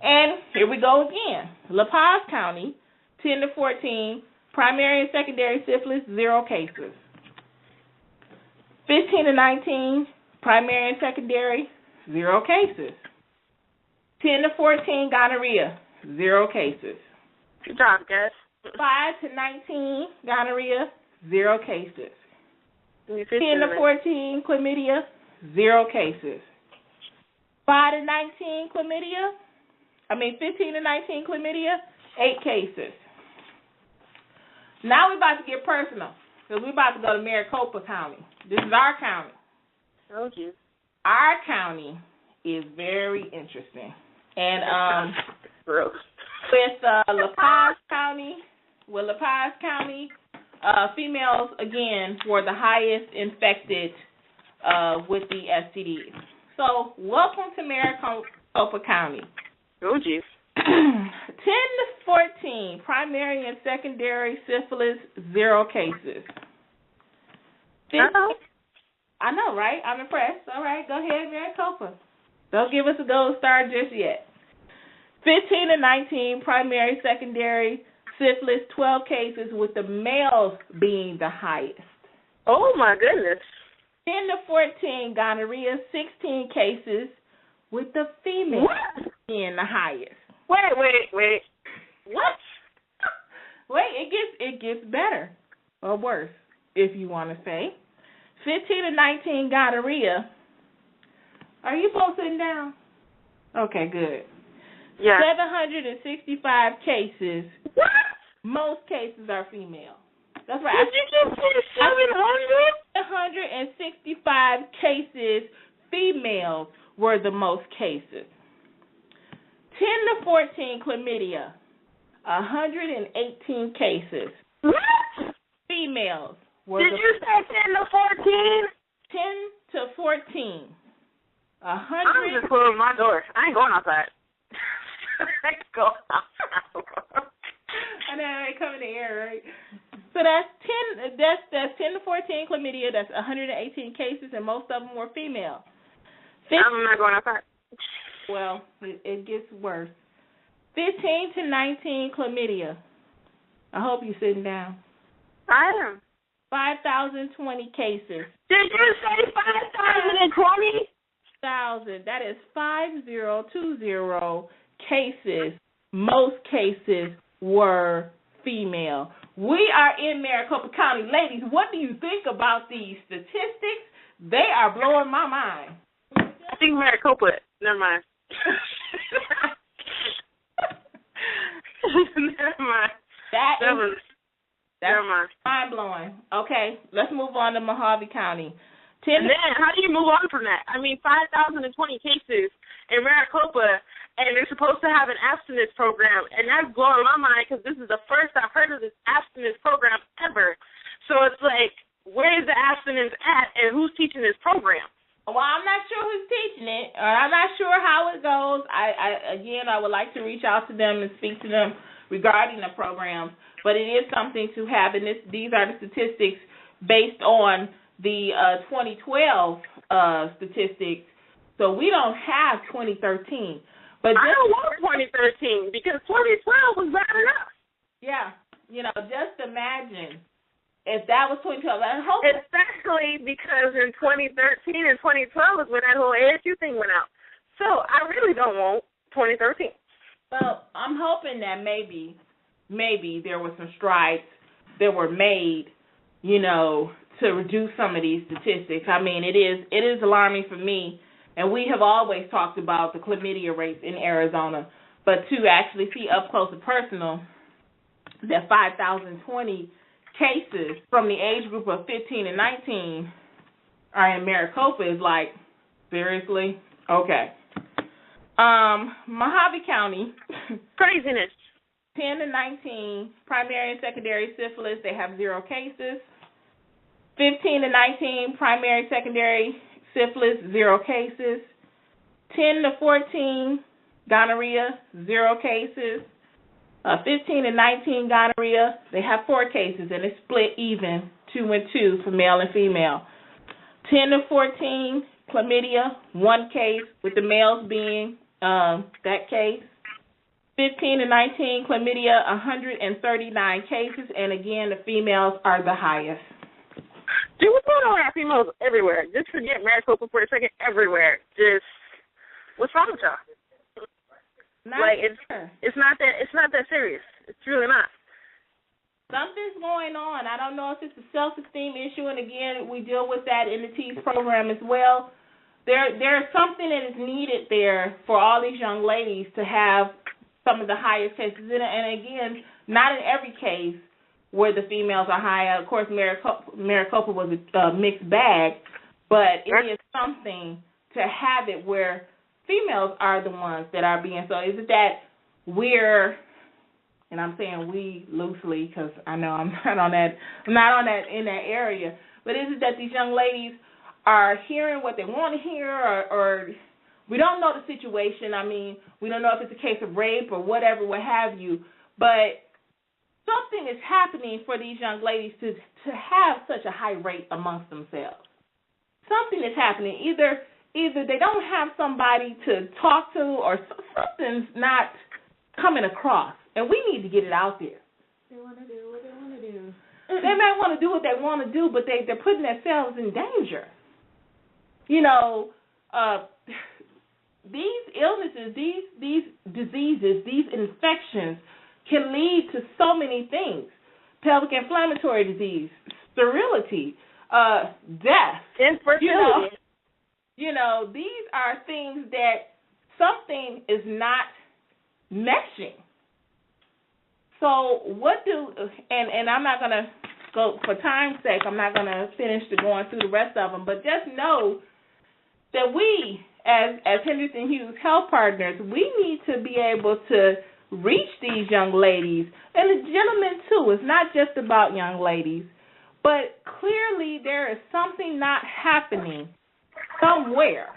And here we go again. La Paz County, 10 to 14, primary and secondary syphilis, 0 cases. 15 to 19, primary and secondary, 0 cases. 10 to 14, gonorrhea, 0 cases. Good job, guys. 5 to 19, gonorrhea, 0 cases. 10 to 14, chlamydia, 0 cases. 5 to 19, chlamydia, 15 to 19, chlamydia, 8 cases. Now we're about to get personal, because we're about to go to Maricopa County. This is our county. Oh, geez. Our county is very interesting. And gross. with La Paz County, with La Paz County, females, again, were the highest infected with the STDs. So, welcome to Maricopa County. Oh, geez. 10 to 14, primary and secondary syphilis, 0 cases. I know, right? I'm impressed. All right, go ahead, Maricopa. Don't give us a gold star just yet. 15 to 19, primary, secondary syphilis, 12 cases, with the males being the highest. Oh, my goodness. 10 to 14, gonorrhea, 16 cases, with the females being the highest. Wait. What? Wait, it gets better or worse, if you want to say. 15 to 19, gonorrhea. Are you both sitting down? Okay, good. Yeah. 765 cases. What? Most cases are female. That's right. Did you just say 700? 765 cases, females were the most cases. 10 to 14, chlamydia, 118 cases. What? Females were Did you say 10 to 14? 10 to 14. I'm just closing my door. I ain't going outside. I ain't going outside. I know, they come in the air, right? So that's 10 to 14 chlamydia. That's 118 cases, and most of them were female. I'm not going outside. Well, it gets worse. 15 to 19 chlamydia. I hope you're sitting down. I am. 5,020 cases. Did you say 5,020? That is 5,020 cases. Most cases were female. We are in Maricopa County. Ladies, what do you think about these statistics? They are blowing my mind. I think Maricopa. Never mind. Never mind. Never mind. Mind-blowing. Okay, let's move on to Mojave County. And then, how do you move on from that? I mean, 5,020 cases in Maricopa, and they're supposed to have an abstinence program, and that's blowing my mind because this is the first I've heard of this abstinence program ever. So it's like, where is the abstinence at, and who's teaching this program? Well, I'm not sure who's teaching it, or I'm not sure how it goes. I would like to reach out to them and speak to them regarding the program, but it is something to have, and these are the statistics based on the 2012 statistics. So we don't have 2013. But I don't want 2013 because 2012 was bad enough. Yeah, just imagine if that was 2012. Especially because in 2013 and 2012 is when that whole ASU thing went out. So I really don't want 2013. Well, I'm hoping that maybe there were some strides that were made, to reduce some of these statistics. I mean, it is alarming for me, and we have always talked about the chlamydia rates in Arizona, but to actually see up close and personal that 5,020 cases from the age group of 15 and 19 are in Maricopa is like, seriously? Okay. Mojave County. Craziness. 10 to 19, primary and secondary syphilis, they have 0 cases. 15 to 19, primary, secondary syphilis, 0 cases. 10 to 14, gonorrhea, 0 cases. 15 to 19, gonorrhea, they have 4 cases, and it's split even, 2 and 2 for male and female. 10 to 14, chlamydia, 1 case, with the males being that case. 15 to 19, chlamydia, 139 cases, and again, the females are the highest. Dude, what's going on with our females everywhere? Just forget Maricopa for a second. Everywhere. Just, what's wrong with y'all? It's not that serious. It's really not. Something's going on. I don't know if it's a self-esteem issue, and again, we deal with that in the TEAS program as well. There's something that is needed there for all these young ladies to have some of the highest cases. And again, not in every case where the females are high. Of course, Maricopa was a mixed bag, but it is something to have it where females are the ones that are being. So is it that we're and I'm saying we loosely because I know I'm not on that in that area, but is it that these young ladies are hearing what they want to hear, or we don't know the situation? I mean, we don't know if it's a case of rape or whatever, what have you, but something is happening for these young ladies to have such a high rate amongst themselves. Something is happening. Either they don't have somebody to talk to, or something's not coming across, and we need to get it out there. They want to do what they want to do. They may want to do what they want to do, but they're putting themselves in danger. You know, these illnesses, these diseases, these infections can lead to so many things: pelvic inflammatory disease, sterility, death, infertility. You know, these are things that something is not meshing. So and I'm not going to go, for time's sake, I'm not going to finish going through the rest of them, but just know that we, as Henderson-Hughes Health Partners, we need to be able to reach these young ladies, and the gentlemen too. It's not just about young ladies, but clearly there is something not happening somewhere,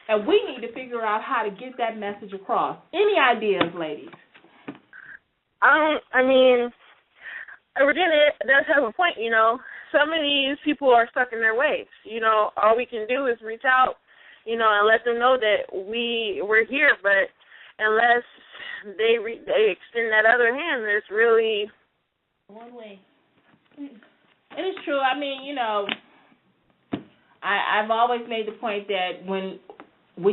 and we need to figure out how to get that message across. Any ideas, ladies? I mean, Regina does have a point, you know. Some of these people are stuck in their ways. You know, all we can do is reach out, you know, and let them know that we're here, but unless they extend that other hand, there's really one way. It is true. I mean, you know, I've always made the point that when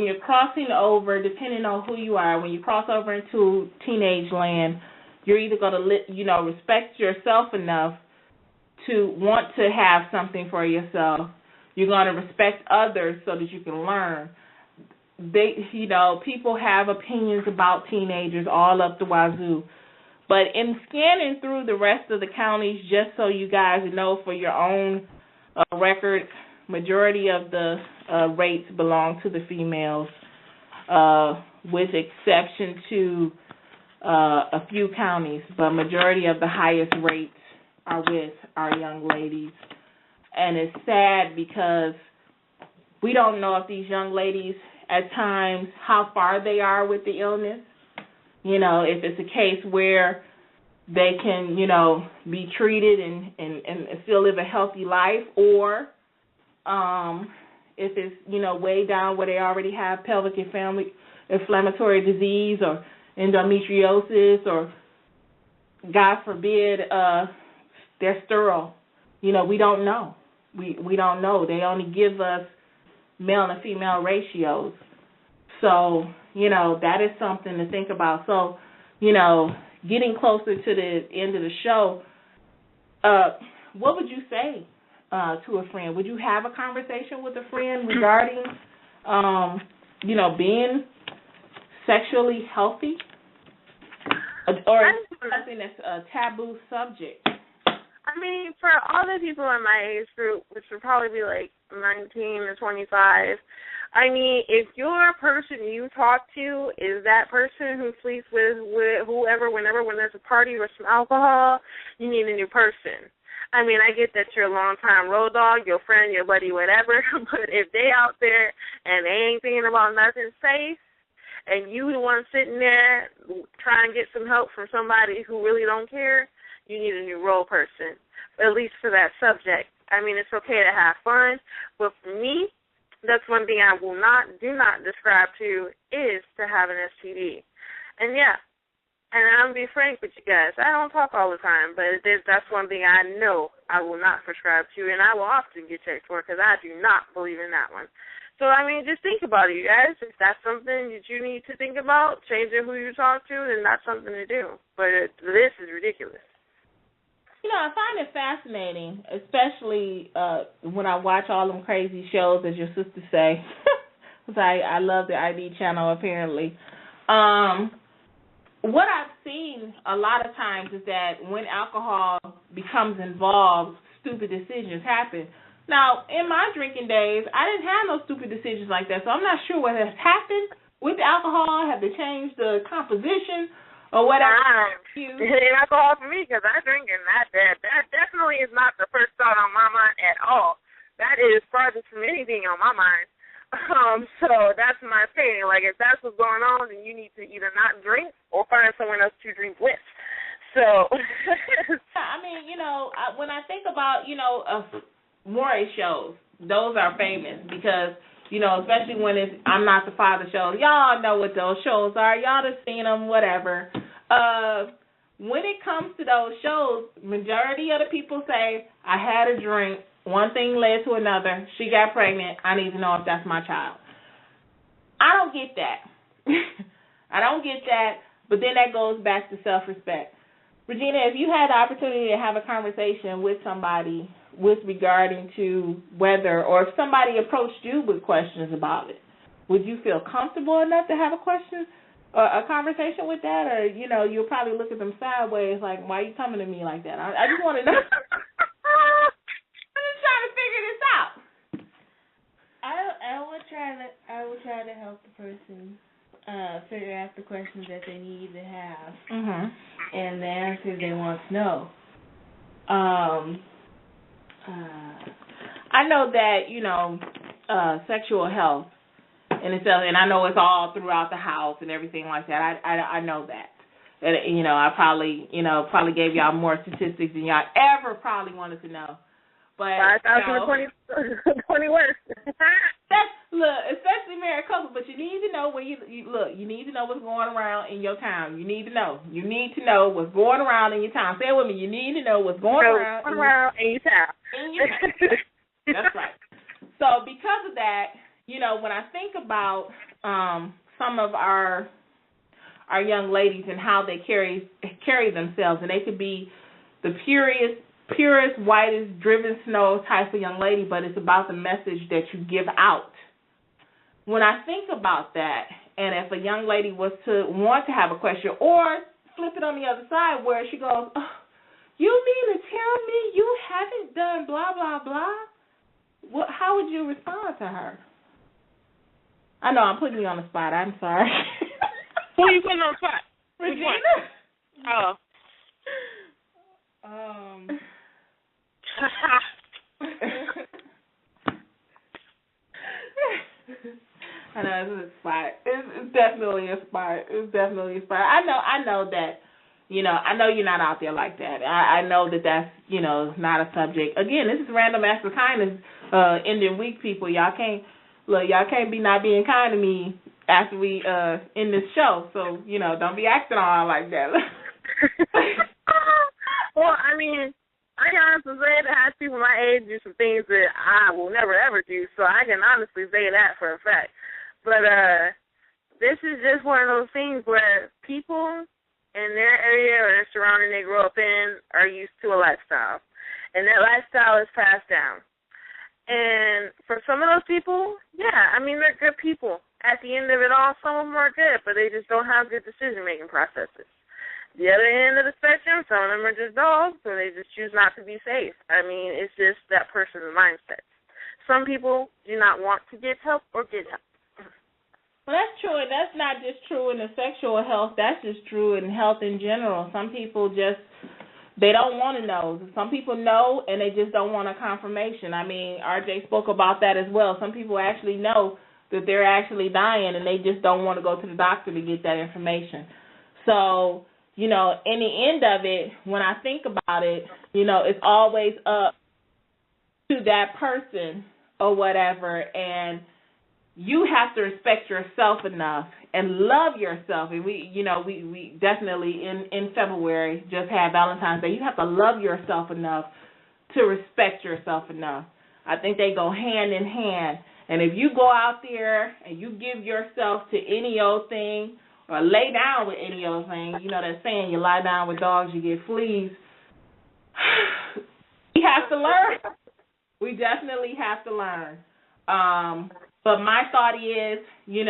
you're crossing over, depending on who you are, when you cross over into teenage land, you're either going to, you know, respect yourself enough to want to have something for yourself. You're going to respect others so that you can learn. You know, people have opinions about teenagers all up the wazoo. But in scanning through the rest of the counties, just so you guys know for your own record, majority of the rates belong to the females, with exception to a few counties, but majority of the highest rates are with our young ladies. And it's sad because we don't know if these young ladies at times how far they are with the illness. You know, if it's a case where they can, you know, be treated and still live a healthy life, or if it's, you know, way down where they already have pelvic inflammatory disease or endometriosis, or God forbid, they're sterile. You know, we don't know. We don't know. They only give us male and female ratios. So, you know, that is something to think about. So, you know, getting closer to the end of the show, what would you say to a friend? Would you have a conversation with a friend regarding, you know, being sexually healthy? Or something that's a taboo subject? I mean, for all the people in my age group, which would probably be like 19 or 25, I mean, if your person you talk to is that person who sleeps with whoever, whenever, when there's a party or some alcohol, you need a new person. I mean, I get that you're a long-time road dog, your friend, your buddy, whatever, but if they out there and they ain't thinking about nothing safe, and you the one sitting there trying to get some help from somebody who really don't care, you need a new role person, at least for that subject. I mean, it's okay to have fun, but for me, that's one thing I do not describe to is to have an STD. And yeah, and I'm going to be frank with you guys, I don't talk all the time, but that's one thing I know I will not prescribe to, and I will often get checked for because I do not believe in that one. So, I mean, just think about it, you guys. If that's something that you need to think about, changing who you talk to, then that's something to do. But this is ridiculous. You know, I find it fascinating, especially when I watch all them crazy shows, as your sister say, because I love the ID channel, apparently. What I've seen a lot of times is that when alcohol becomes involved, stupid decisions happen. Now, in my drinking days, I didn't have no stupid decisions like that, so I'm not sure what has happened with the alcohol. Have they changed the composition or whatever. It ain't alcohol for me because I drink, and that definitely is not the first thought on my mind at all. That is farthest from anything on my mind. So that's my thing. Like, if that's what's going on, then you need to either not drink or find someone else to drink with. So, I mean, when I think about, Maury shows, those are famous because, especially when it's I'm Not the Father shows. Y'all know what those shows are. Y'all have seen them, whatever. When it comes to those shows, majority of the people say, I had a drink, one thing led to another, she got pregnant, I need to know if that's my child. I don't get that. I don't get that, but then that goes back to self-respect. Regina, if you had the opportunity to have a conversation with somebody with regarding to whether, or if somebody approached you with questions about it, would you feel comfortable enough to have a conversation with that? Or, you'll probably look at them sideways like, why are you coming to me like that? I just want to know. I'm just trying to figure this out. I would try to help the person figure out the questions that they need to have, and the answers they want to know. I know that sexual health in itself, and I know it's all throughout the house and everything like that. I know that. And I probably gave y'all more statistics than y'all ever probably wanted to know. But 5,020 words. Look, especially married couple, but you need to know where you look. You need to know what's going around in your town. You need to know. You need to know what's going around in your town. Say it with me. You need to know what's going around in your town. In your town. That's right. So because of that, when I think about some of our young ladies and how they carry themselves, and they could be the purest, whitest, driven snow type of young lady, but it's about the message that you give out. When I think about that, and if a young lady was to want to have a question, or flip it on the other side where she goes, oh, you mean to tell me you haven't done blah, blah, blah? How would you respond to her? I know I'm putting you on the spot. I'm sorry. Who are you putting on the spot? Regina? Oh. I know it's a spot. It's definitely a spot. It's definitely a spot. I know that. I know you're not out there like that. I know that that's not a subject. Again, this is Random Acts of Kindness ending week, people. Y'all can't be not being kind to me after we end this show. So don't be acting all like that. Well, I mean, I can honestly say that I have people my age do some things that I will never ever do, so I can honestly say that for a fact. But this is just one of those things where people in their area or their surrounding they grow up in are used to a lifestyle, and that lifestyle is passed down. And for some of those people, yeah, I mean, they're good people. At the end of it all, some of them are good, but they just don't have good decision-making processes. The other end of the spectrum, some of them are just dogs, so they just choose not to be safe. I mean, it's just that person's mindset. Some people do not want to get help or get help. Well, that's true, and that's not just true in the sexual health. That's just true in health in general. Some people they don't want to know. Some people know, and they just don't want a confirmation. I mean, RJ spoke about that as well. Some people actually know that they're actually dying, and they just don't want to go to the doctor to get that information. So, in the end of it, when I think about it, it's always up to that person or whatever, and you have to respect yourself enough and love yourself. And we definitely in February just had Valentine's Day. You have to love yourself enough to respect yourself enough. I think they go hand in hand. And if you go out there and you give yourself to any old thing or lay down with any old thing, that saying, you lie down with dogs, you get fleas. We have to learn. We definitely have to learn. But my thought is, when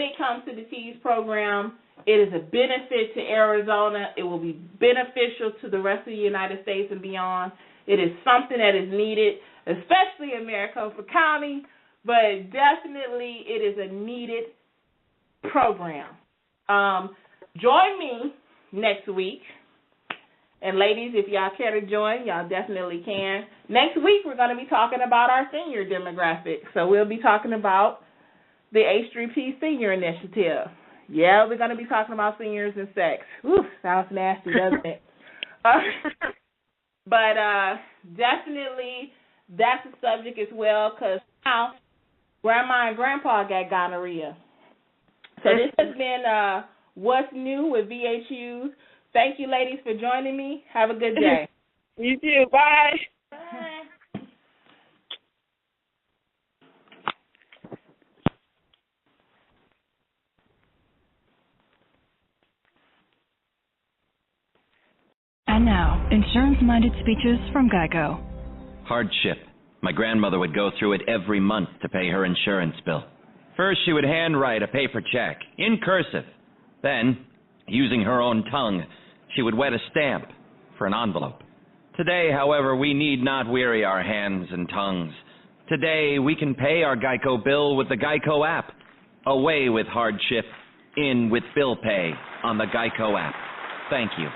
it comes to the Tease program, it is a benefit to Arizona. It will be beneficial to the rest of the United States and beyond. It is something that is needed, especially in Maricopa County, but definitely it is a needed program. Join me next week. And ladies, if y'all care to join, y'all definitely can. Next week, we're going to be talking about our senior demographic. So we'll be talking about the H3P Senior Initiative. Yeah, we're going to be talking about seniors and sex. Ooh, sounds nasty, doesn't it? But definitely that's a subject as well, because now Grandma and Grandpa got gonorrhea. So this has been What's New with VHHughes. Thank you, ladies, for joining me. Have a good day. You too. Bye. Bye. And now, insurance-minded speeches from Geico. Hardship. My grandmother would go through it every month to pay her insurance bill. First, she would handwrite a paper check in cursive. Then, using her own tongue, she would wet a stamp for an envelope. Today, however, we need not weary our hands and tongues. Today, we can pay our Geico bill with the Geico app. Away with hardship, in with bill pay on the Geico app. Thank you.